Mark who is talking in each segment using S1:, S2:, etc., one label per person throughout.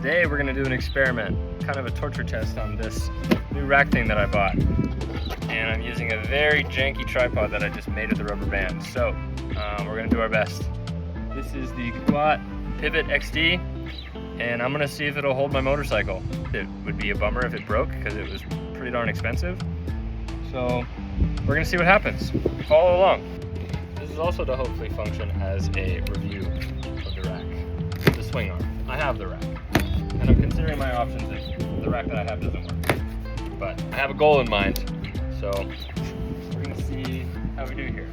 S1: Today we're gonna do an experiment, kind of a torture test on this new rack thing that I bought. And I'm using a very janky tripod that I just made with a rubber band. So we're gonna do our best. This is the Kuat Pivot XD, and I'm gonna see if it'll hold my motorcycle. It would be a bummer if it broke because it was pretty darn expensive. So we're gonna see what happens. Follow along. This is also to hopefully function as a review of the rack, the swing arm. I have the rack, and I'm considering my options if the rack that I have doesn't work. But I have a goal in mind, so we're gonna see how we do here.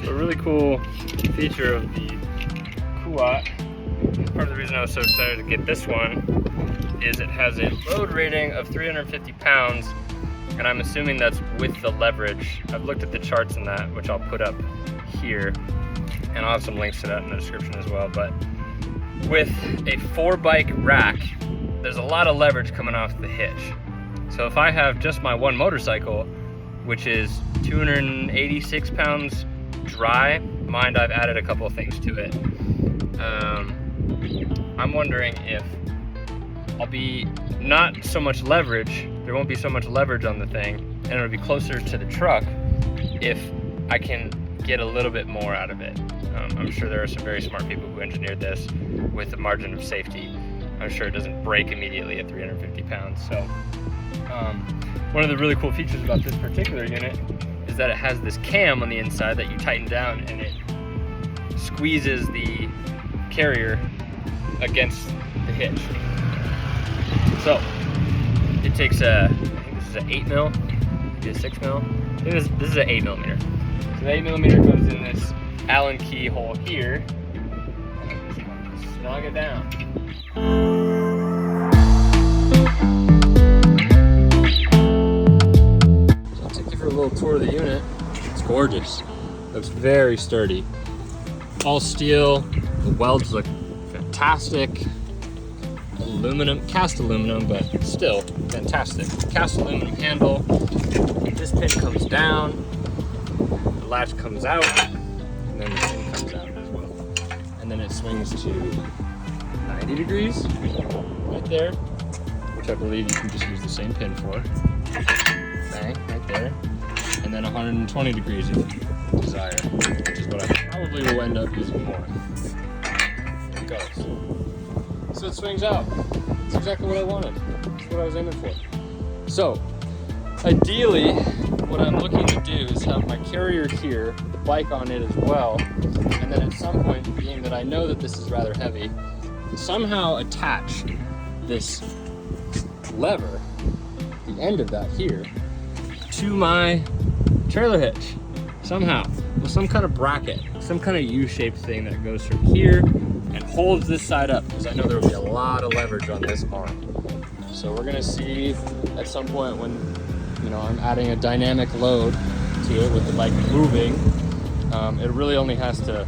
S1: So a really cool feature of the Kuat, part of the reason I was so excited to get this one, is it has a load rating of 350 pounds, and I'm assuming that's with the leverage. I've looked at the charts in that, which I'll put up here, and I'll have some links to that in the description as well. But with a 4-bike rack, there's a lot of leverage coming off the hitch. So if I have just my one motorcycle, which is 286 pounds dry, mind I've added a couple of things to it, I'm wondering if I'll be not so much leverage, there won't be so much leverage on the thing, and it'll be closer to the truck if I can get a little bit more out of it. I'm sure there are some very smart people who engineered this with a margin of safety. I'm sure it doesn't break immediately at 350 pounds. So one of the really cool features about this particular unit is that it has this cam on the inside that you tighten down, and it squeezes the carrier against the hitch. So it takes I think this is an 8 mil, maybe a 6 mil. I think this is an 8 millimeter. So the 8 millimeter goes in this Allen key hole here, and I'm just going to snug it down. So I'll take you for a little tour of the unit. It's gorgeous. Looks very sturdy. All steel. The welds look fantastic. Aluminum, cast aluminum, but still fantastic. Cast aluminum handle. This pin comes down, the latch comes out, and then the pin comes out as well. And then it swings to 90 degrees right there, which I believe you can just use the same pin for. Bang, right there. And then 120 degrees if you desire, which is what I probably will end up using more. There it goes. So it swings out. It's exactly what I wanted. That's what I was aiming for. So, ideally, what I'm looking to do is have my carrier here, the bike on it as well, and then at some point, being that I know that this is rather heavy, somehow attach this lever, the end of that here, to my trailer hitch. Somehow, with some kind of bracket, some kind of U-shaped thing that goes from here and holds this side up, because I know there will be a lot of leverage on this arm. So we're gonna see at some point when, you know, I'm adding a dynamic load to it with the bike moving. It really only has to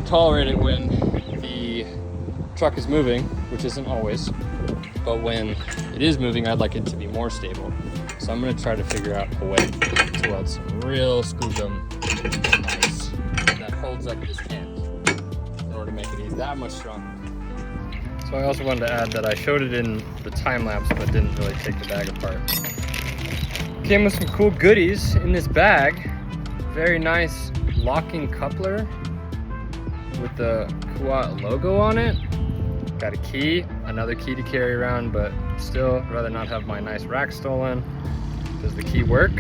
S1: tolerate it when the truck is moving, which isn't always, but when it is moving, I'd like it to be more stable. So I'm gonna try to figure out a way to weld some real skookum ice that holds up this end in order to make it that much stronger. So I also wanted to add that I showed it in the time lapse, but didn't really take the bag apart. Came with some cool goodies in this bag. Very nice locking coupler with the Kuat logo on it. Got a key, another key to carry around, but still, I'd rather not have my nice rack stolen. Does the key work?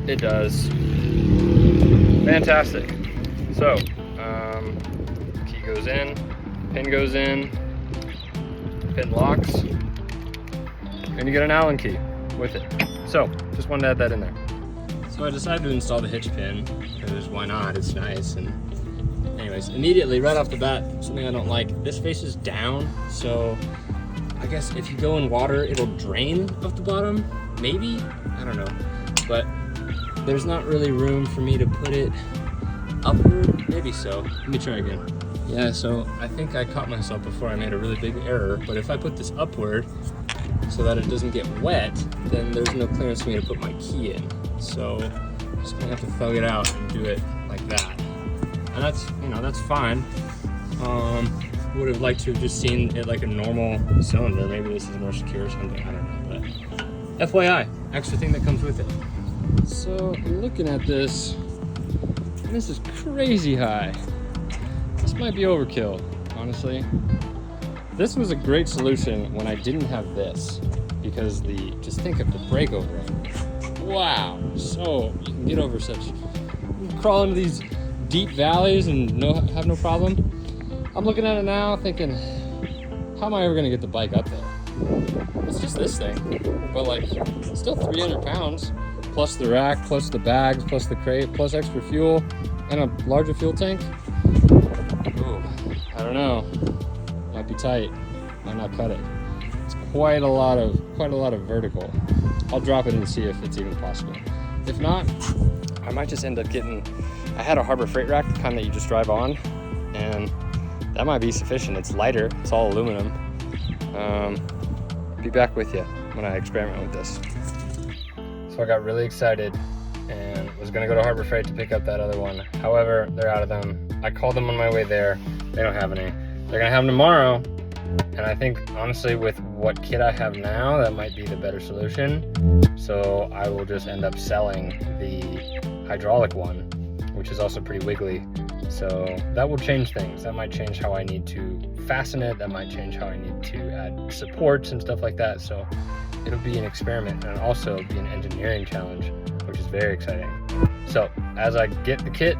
S1: It does. Fantastic. So, key goes in, pin goes in, pin locks, and you get an Allen key with it. So, just wanted to add that in there. So I decided to install the hitch pin, because why not? It's nice. And anyways, immediately, right off the bat, something I don't like, this faces down, so I guess if you go in water, it'll drain off the bottom, maybe? I don't know. But there's not really room for me to put it upward, maybe so. Let me try again. Yeah, so I think I caught myself before I made a really big error, but if I put this upward, so that it doesn't get wet, then there's no clearance for me to put my key in. So I'm just gonna have to thug it out and do it like that. And that's, you know, that's fine. Would have liked to have just seen it like a normal cylinder. Maybe this is more secure or something, I don't know. But FYI, extra thing that comes with it. So looking at this is crazy high. This might be overkill, honestly. This was a great solution when I didn't have this, because just think of the breakover angle. Wow, so you can get over such, you can crawl into these deep valleys and have no problem. I'm looking at it now thinking, how am I ever gonna get the bike up there? It's just this thing, but like, it's still 300 pounds, plus the rack, plus the bags, plus the crate, plus extra fuel, and a larger fuel tank. Ooh, I don't know, might be tight, might not cut it. It's quite a lot of vertical. I'll drop it and see if it's even possible. If not, I might just end up getting, I had a Harbor Freight rack, the kind that you just drive on, and that might be sufficient. It's lighter, it's all aluminum. Be back with you when I experiment with this. So I got really excited and was gonna go to Harbor Freight to pick up that other one. However, they're out of them. I called them on my way there. They don't have any. They're gonna have them tomorrow. And I think, honestly, with what kit I have now, that might be the better solution. So I will just end up selling the hydraulic one, which is also pretty wiggly. So that will change things. That might change how I need to fasten it. That might change how I need to add supports and stuff like that. So it'll be an experiment and also be an engineering challenge, which is very exciting. So as I get the kit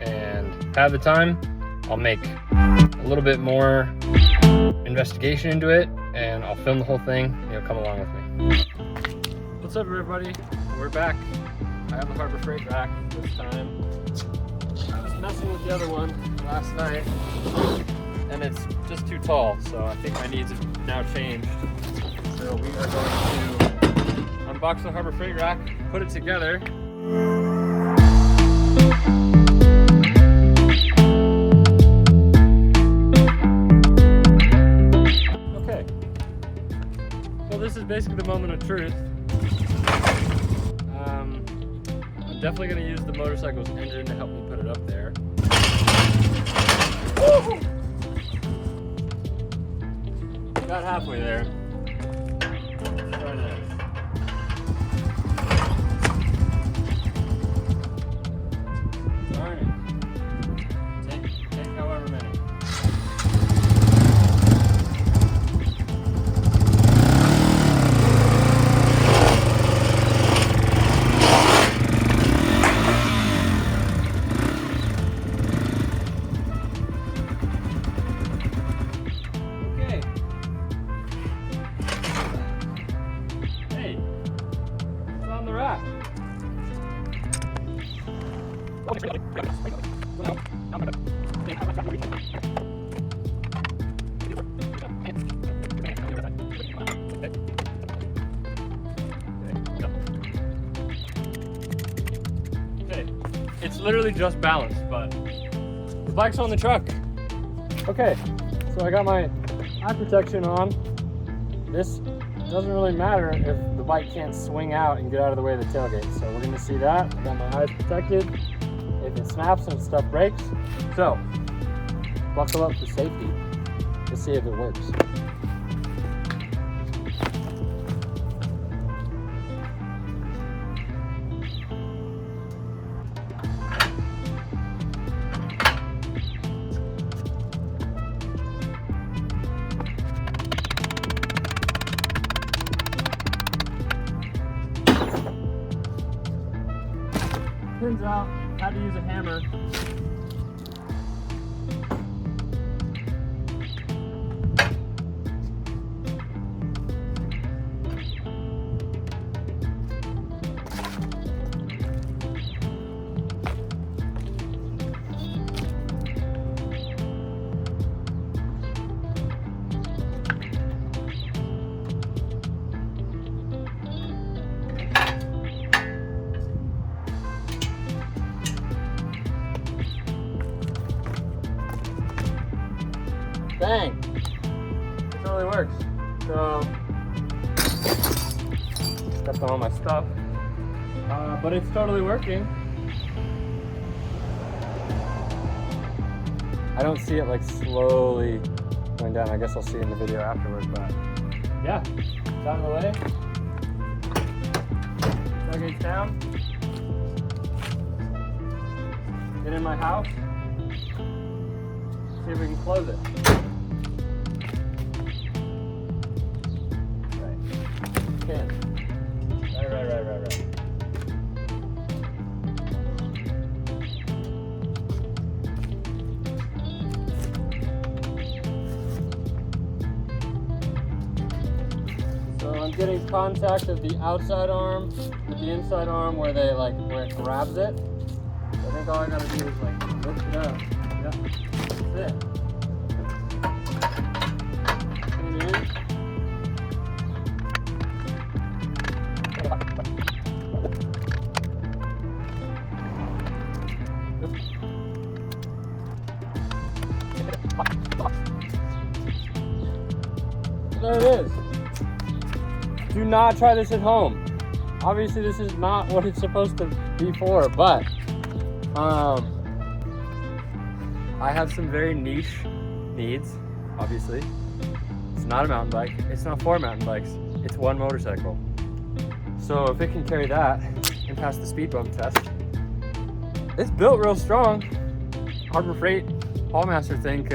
S1: and have the time, I'll make a little bit more investigation into it and I'll film the whole thing. You'll come along with me. What's up, everybody? We're back. I have the Harbor Freight rack this time. I was messing with the other one last night and it's just too tall, so I think my needs have now changed. So we are going to unbox the Harbor Freight rack, put it together. Okay, so this is basically the moment of truth. I'm definitely going to use the motorcycle's engine to help me put it up there. Woo! Got halfway there. Try this. Darn it. Take however many. It's literally just balance, but the bike's on the truck. Okay, so I got my eye protection on. This doesn't really matter if the bike can't swing out and get out of the way of the tailgate. So we're gonna see that. I got my eyes protected. If it snaps and stuff breaks. So, buckle up for safety. Let's see if it works. Pins out, had to use a hammer. Bang! It totally works. So stepped on all my stuff. But it's totally working. I don't see it like slowly going down. I guess I'll see it in the video afterwards, but yeah, it's out of the way. Tailgate's down. Get in my house. See if we can close it. Right. Can. Right. So I'm getting contact of the outside arm with the inside arm where it grabs it. So I think all I gotta do is like lift it up. Yep, that's it. Pin it in. There it is. Do not try this at home. Obviously this is not what it's supposed to be for, but I have some very niche needs, obviously. It's not a mountain bike. It's not for mountain bikes. It's one motorcycle. So if it can carry that and pass the speed bump test, it's built real strong. Harbor Freight Hallmaster thing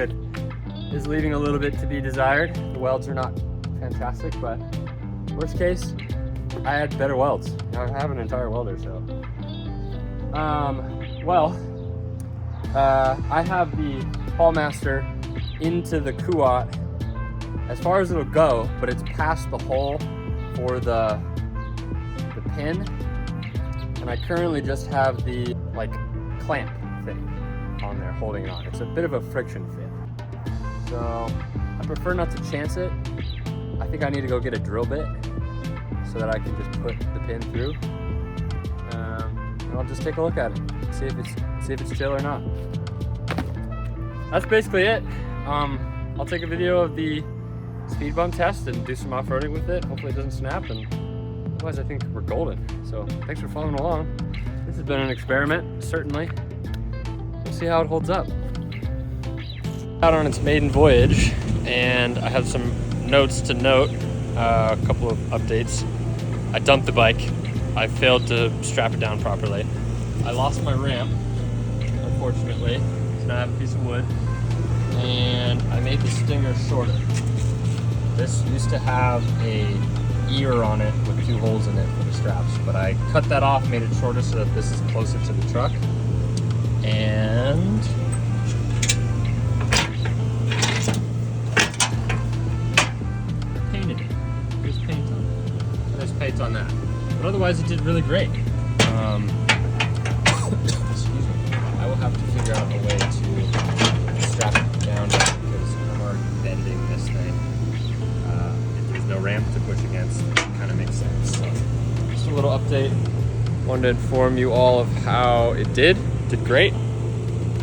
S1: is leaving a little bit to be desired. The welds are not fantastic, but worst case, I had better welds. I have an entire welder, so. I have the Hallmaster into the Kuat as far as it'll go, but it's past the hole for the pin, and I currently just have the clamp thing on there holding it on. It's a bit of a friction fit, so I prefer not to chance it. I think I need to go get a drill bit so that I can just put the pin through, and I'll just take a look at it, see if it's chill or not. That's basically it. I'll take a video of the speed bump test and do some off-roading with it. Hopefully it doesn't snap, and otherwise I think we're golden. So thanks for following along. This has been an experiment, certainly. We'll see how it holds up. Out on its maiden voyage, and I have some notes to note, a couple of updates. I dumped the bike. I failed to strap it down properly. I lost my ramp, unfortunately. So now I have a piece of wood, and I made the stinger shorter. This used to have a ear on it with 2 holes in it for the straps, but I cut that off, made it shorter so that this is closer to the truck. And I painted it. There's paint on it. And there's paint on that. But otherwise it did really great. Excuse me. I will have to figure out a way to strap it down because I'm already bending this thing. If there's no ramp to push against, it kind of makes sense. So, just a little update. Wanted to inform you all of how it did. Did great.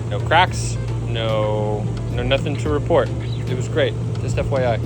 S1: No cracks, no nothing to report. It was great. Just FYI.